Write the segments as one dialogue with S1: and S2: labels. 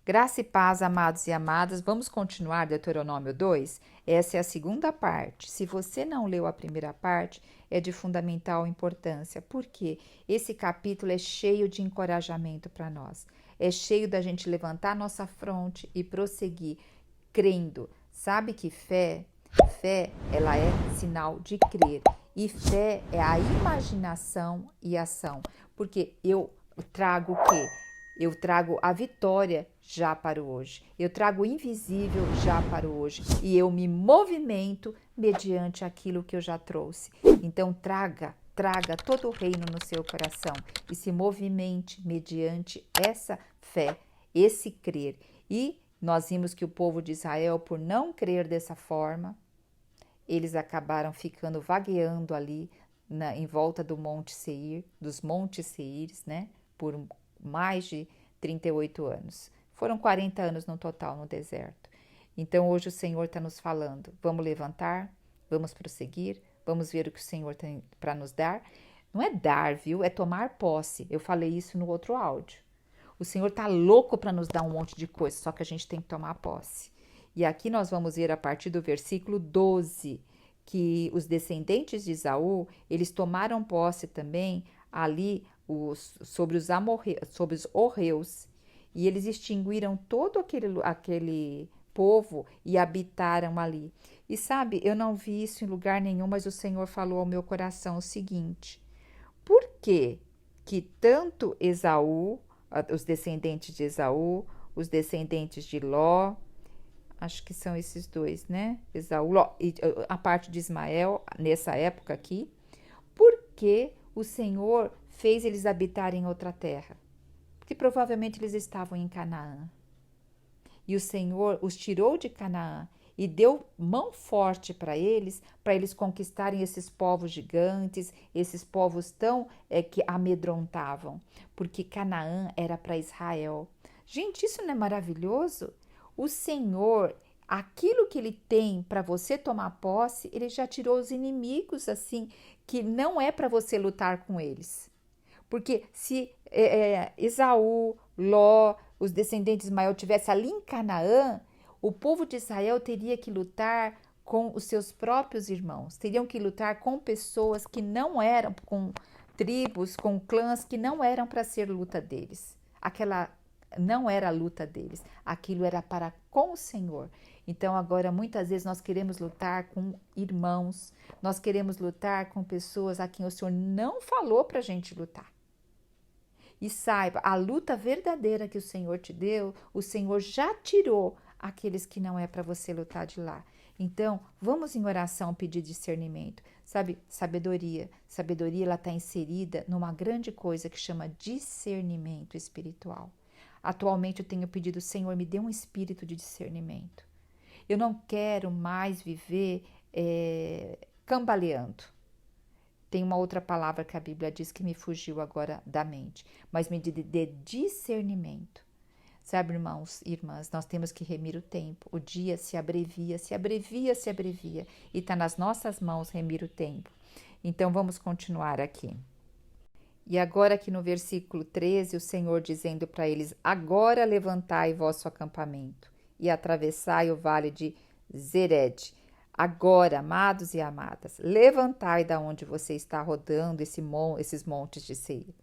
S1: Graça e paz, amados e amadas. Vamos continuar Deuteronômio 2? Essa é a segunda parte. Se você não leu a primeira parte, é de fundamental importância, porque esse capítulo é cheio de encorajamento para nós. É cheio da gente levantar nossa fronte e prosseguir crendo. Sabe que fé, ela é sinal de crer. E fé é a imaginação e ação. Porque eu trago o quê? Eu trago a vitória já para o hoje. Eu trago o invisível já para o hoje. E eu me movimento mediante aquilo que eu já trouxe. Então, traga todo o reino no seu coração e se movimente mediante essa fé, esse crer. E nós vimos que o povo de Israel, por não crer dessa forma, eles acabaram ficando vagueando ali em volta do Monte Seir, dos Montes Seires, né? Por mais de 38 anos. Foram 40 anos no total no deserto. Então hoje o Senhor está nos falando, vamos levantar, vamos prosseguir, vamos ver o que o Senhor tem para nos dar. Não é dar, viu? É tomar posse. Eu falei isso no outro áudio. O Senhor está louco para nos dar um monte de coisa, só que a gente tem que tomar posse. E aqui nós vamos ver a partir do versículo 12, que os descendentes de Esaú, eles tomaram posse também ali sobre os horreus, e eles extinguiram todo aquele povo e habitaram ali. E sabe, eu não vi isso em lugar nenhum, mas o Senhor falou ao meu coração o seguinte: por que tanto Esaú, os descendentes de Esaú, os descendentes de Ló, acho que são esses dois, né? Esaú, Ló, e a parte de Ismael, nessa época aqui, porque o Senhor fez eles habitarem em outra terra? Porque provavelmente eles estavam em Canaã. E o Senhor os tirou de Canaã e deu mão forte para eles conquistarem esses povos gigantes, esses povos tão que amedrontavam, porque Canaã era para Israel. Gente, isso não é maravilhoso? O Senhor, aquilo que Ele tem para você tomar posse, Ele já tirou os inimigos assim, que não é para você lutar com eles. Porque se Esaú, Ló, os descendentes de Ismael tivessem ali em Canaã, o povo de Israel teria que lutar com os seus próprios irmãos, teriam que lutar com pessoas que não eram, com tribos, com clãs que não eram para ser luta deles. Aquela não era a luta deles, aquilo era para com o Senhor. Então agora muitas vezes nós queremos lutar com irmãos, nós queremos lutar com pessoas a quem o Senhor não falou para a gente lutar. E saiba, a luta verdadeira que o Senhor te deu, o Senhor já tirou aqueles que não é para você lutar de lá. Então, vamos em oração pedir discernimento. Sabe, sabedoria. Sabedoria, ela está inserida numa grande coisa que chama discernimento espiritual. Atualmente eu tenho pedido, Senhor, me dê um espírito de discernimento. Eu não quero mais viver cambaleando. Tem uma outra palavra que a Bíblia diz que me fugiu agora da mente, mas me de discernimento. Sabe, irmãos e irmãs, nós temos que remir o tempo. O dia se abrevia, se abrevia, se abrevia. E está nas nossas mãos remir o tempo. Então, vamos continuar aqui. E agora aqui no versículo 13, o Senhor dizendo para eles: agora levantai vosso acampamento e atravessai o vale de Zered. Agora, amados e amadas, levantai da onde você está rodando esses montes de Seir.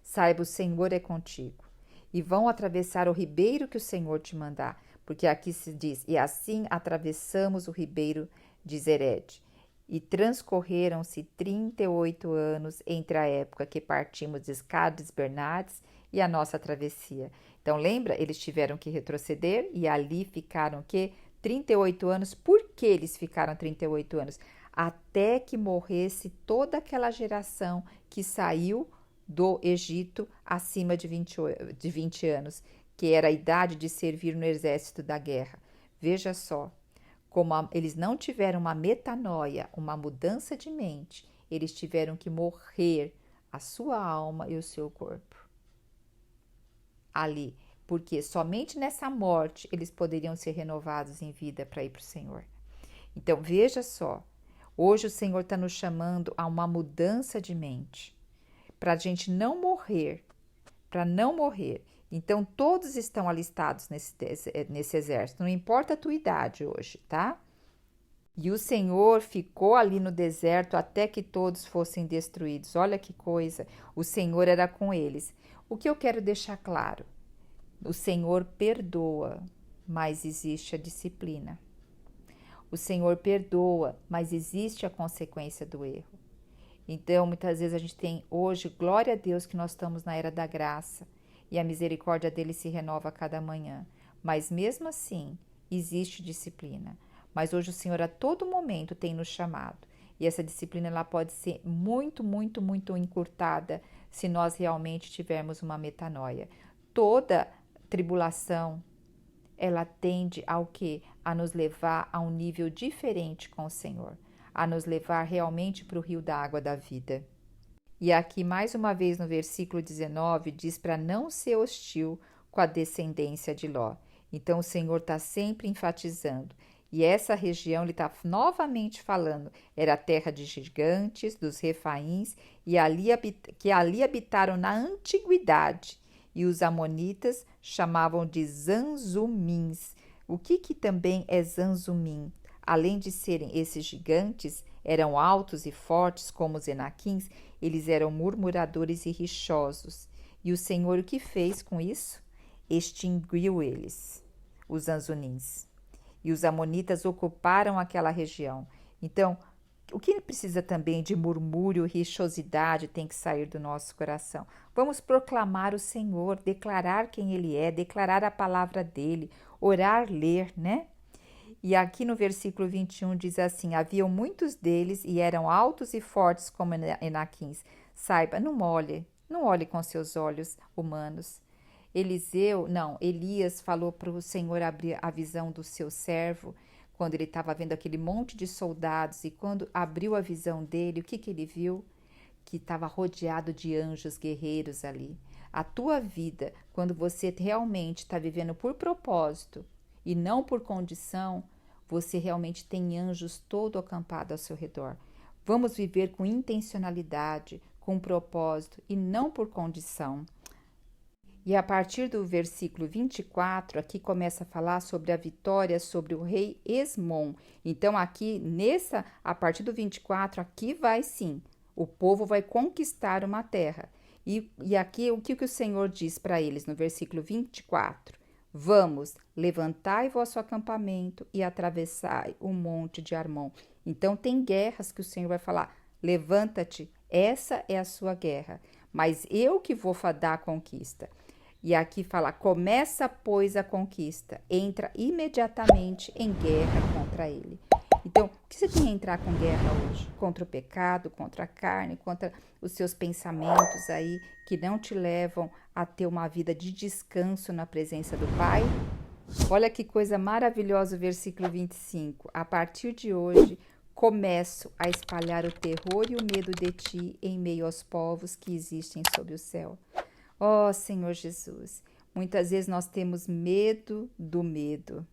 S1: Saiba, o Senhor é contigo. E vão atravessar o ribeiro que o Senhor te mandar, porque aqui se diz: e assim atravessamos o ribeiro de Zered. E transcorreram-se 38 anos entre a época que partimos de Cades Bernades e a nossa travessia. Então, lembra? Eles tiveram que retroceder e ali ficaram o quê? 38 anos. Por que eles ficaram 38 anos? Até que morresse toda aquela geração que saiu do Egito acima de 20 anos, que era a idade de servir no exército da guerra. Veja só, como eles não tiveram uma metanoia, uma mudança de mente, eles tiveram que morrer a sua alma e o seu corpo. Ali, porque somente nessa morte eles poderiam ser renovados em vida para ir para o Senhor. Então, veja só, hoje o Senhor está nos chamando a uma mudança de mente, para a gente não morrer, para não morrer. Então, todos estão alistados nesse exército, não importa a tua idade hoje, tá? E o Senhor ficou ali no deserto até que todos fossem destruídos. Olha que coisa, o Senhor era com eles. O que eu quero deixar claro? O Senhor perdoa, mas existe a disciplina. O Senhor perdoa, mas existe a consequência do erro. Então, muitas vezes a gente tem hoje, glória a Deus que nós estamos na era da graça e a misericórdia dele se renova a cada manhã. Mas mesmo assim, existe disciplina. Mas hoje o Senhor a todo momento tem nos chamado. E essa disciplina ela pode ser muito, muito, muito encurtada se nós realmente tivermos uma metanoia. Toda tribulação, ela tende ao quê? A nos levar a um nível diferente com o Senhor. A nos levar realmente para o rio da água da vida. E aqui, mais uma vez, no versículo 19, diz para não ser hostil com a descendência de Ló. Então, o Senhor está sempre enfatizando. E essa região, ele está novamente falando, era a terra de gigantes, dos refaíns, e que ali habitaram na antiguidade. E os amonitas chamavam de zanzumins. O que também é zanzumim? Além de serem esses gigantes, eram altos e fortes como os enaquins, eles eram murmuradores e rixosos. E o Senhor o que fez com isso? Extinguiu eles, os zanzunins. E os amonitas ocuparam aquela região. Então, o que precisa também de murmúrio, rixosidade tem que sair do nosso coração. Vamos proclamar o Senhor, declarar quem Ele é, declarar a palavra dEle, orar, ler, né? E aqui no versículo 21 diz assim, haviam muitos deles e eram altos e fortes como enaquins. Saiba, não olhe com seus olhos humanos. Elias falou para o Senhor abrir a visão do seu servo, quando ele estava vendo aquele monte de soldados, e quando abriu a visão dele, o que ele viu? Que estava rodeado de anjos guerreiros ali. A tua vida, quando você realmente está vivendo por propósito e não por condição, você realmente tem anjos todo acampado ao seu redor. Vamos viver com intencionalidade, com propósito e não por condição. E a partir do versículo 24, aqui começa a falar sobre a vitória sobre o rei Esmon. Então, aqui, a partir do 24, aqui vai sim, o povo vai conquistar uma terra. E aqui, o que o Senhor diz para eles no versículo 24? Vamos, levantai vosso acampamento e atravessai o monte de Armon. Então, tem guerras que o Senhor vai falar, levanta-te, essa é a sua guerra, mas eu que vou dar a conquista. E aqui fala, começa, pois, a conquista. Entra imediatamente em guerra contra ele. Então, o que você tem a entrar com guerra hoje? Contra o pecado, contra a carne, contra os seus pensamentos aí que não te levam a ter uma vida de descanso na presença do Pai? Olha que coisa maravilhosa o versículo 25. A partir de hoje, começo a espalhar o terror e o medo de ti em meio aos povos que existem sob o céu. Ó Senhor Jesus, muitas vezes nós temos medo do medo.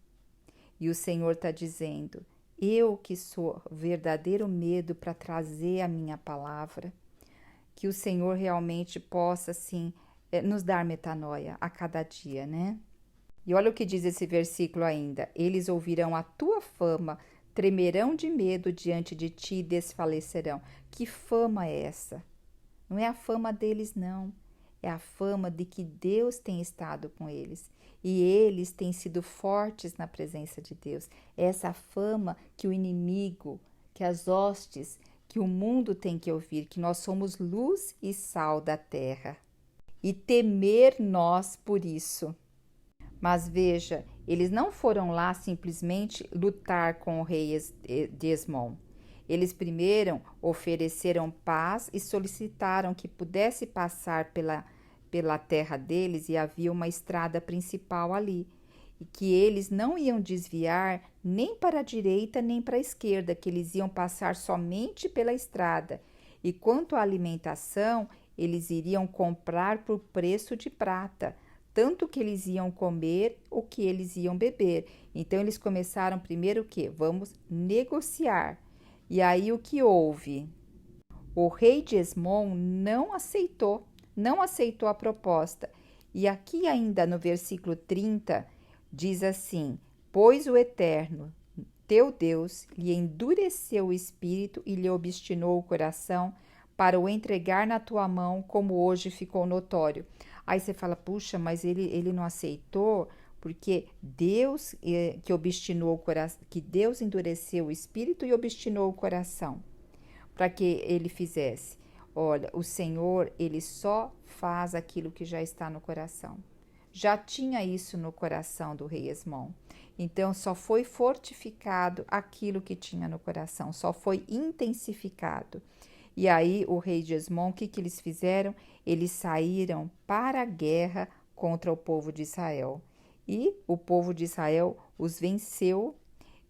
S1: E o Senhor está dizendo, eu que sou verdadeiro medo para trazer a minha palavra, que o Senhor realmente possa, assim, nos dar metanoia a cada dia, né? E olha o que diz esse versículo ainda, eles ouvirão a tua fama, tremerão de medo diante de ti e desfalecerão. Que fama é essa? Não é a fama deles, não. É a fama de que Deus tem estado com eles e eles têm sido fortes na presença de Deus. É essa fama que o inimigo, que as hostes, que o mundo tem que ouvir, que nós somos luz e sal da terra. E temer nós por isso. Mas veja, eles não foram lá simplesmente lutar com o rei de Esmon. Eles primeiro ofereceram paz e solicitaram que pudesse passar pela terra deles e havia uma estrada principal ali. E que eles não iam desviar nem para a direita nem para a esquerda, que eles iam passar somente pela estrada. E quanto à alimentação, eles iriam comprar por preço de prata, tanto que eles iam comer o que eles iam beber. Então eles começaram primeiro o quê? Vamos negociar. E aí o que houve? O rei de Esmon não aceitou a proposta. E aqui ainda no versículo 30 diz assim: pois o Eterno, teu Deus, lhe endureceu o espírito e lhe obstinou o coração para o entregar na tua mão, como hoje ficou notório. Aí você fala, puxa, mas ele não aceitou, porque Deus que obstinou o coração, que Deus endureceu o espírito e obstinou o coração, para que ele fizesse. Olha, o Senhor, ele só faz aquilo que já está no coração. Já tinha isso no coração do rei Esmon. Então, só foi fortificado aquilo que tinha no coração, só foi intensificado. E aí, o rei de Esmon, o que eles fizeram? Eles saíram para a guerra contra o povo de Israel. E o povo de Israel os venceu,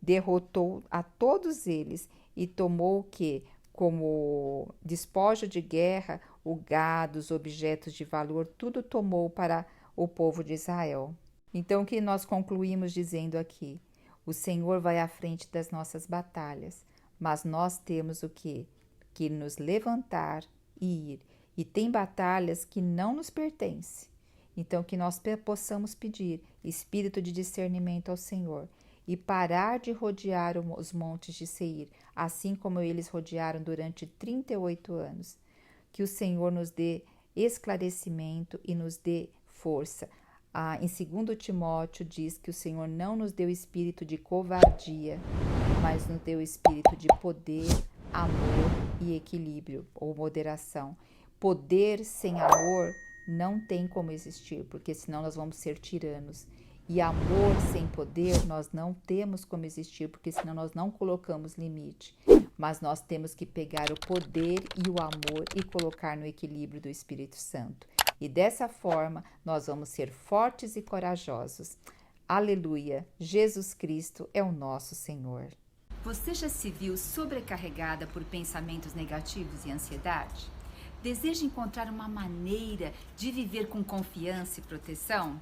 S1: derrotou a todos eles e tomou o quê? Como despojo de guerra, o gado, os objetos de valor, tudo tomou para o povo de Israel. Então, o que nós concluímos dizendo aqui? O Senhor vai à frente das nossas batalhas, mas nós temos o quê? Que nos levantar e ir. E tem batalhas que não nos pertencem. Então, que nós possamos pedir espírito de discernimento ao Senhor e parar de rodear os montes de Seir, assim como eles rodearam durante 38 anos. Que o Senhor nos dê esclarecimento e nos dê força. Em 2 Timóteo diz que o Senhor não nos deu espírito de covardia, mas nos deu espírito de poder, amor e equilíbrio ou moderação. Poder sem amor não tem como existir, porque senão nós vamos ser tiranos. E amor sem poder nós não temos como existir, porque senão nós não colocamos limite. Mas nós temos que pegar o poder e o amor e colocar no equilíbrio do Espírito Santo. E dessa forma nós vamos ser fortes e corajosos. Aleluia! Jesus Cristo é o nosso Senhor.
S2: Você já se viu sobrecarregada por pensamentos negativos e ansiedade? Deseja encontrar uma maneira de viver com confiança e proteção?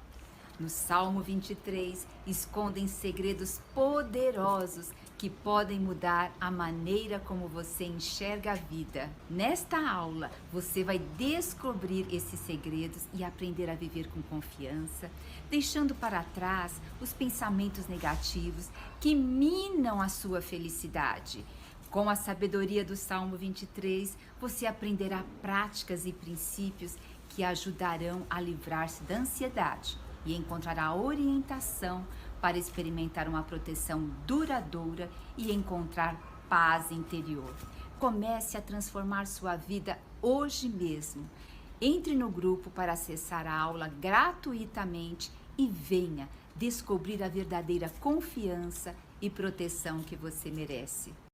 S2: No Salmo 23, escondem segredos poderosos que podem mudar a maneira como você enxerga a vida. Nesta aula, você vai descobrir esses segredos e aprender a viver com confiança, deixando para trás os pensamentos negativos que minam a sua felicidade. Com a sabedoria do Salmo 23, você aprenderá práticas e princípios que ajudarão a livrar-se da ansiedade e encontrará orientação para experimentar uma proteção duradoura e encontrar paz interior. Comece a transformar sua vida hoje mesmo. Entre no grupo para acessar a aula gratuitamente e venha descobrir a verdadeira confiança e proteção que você merece.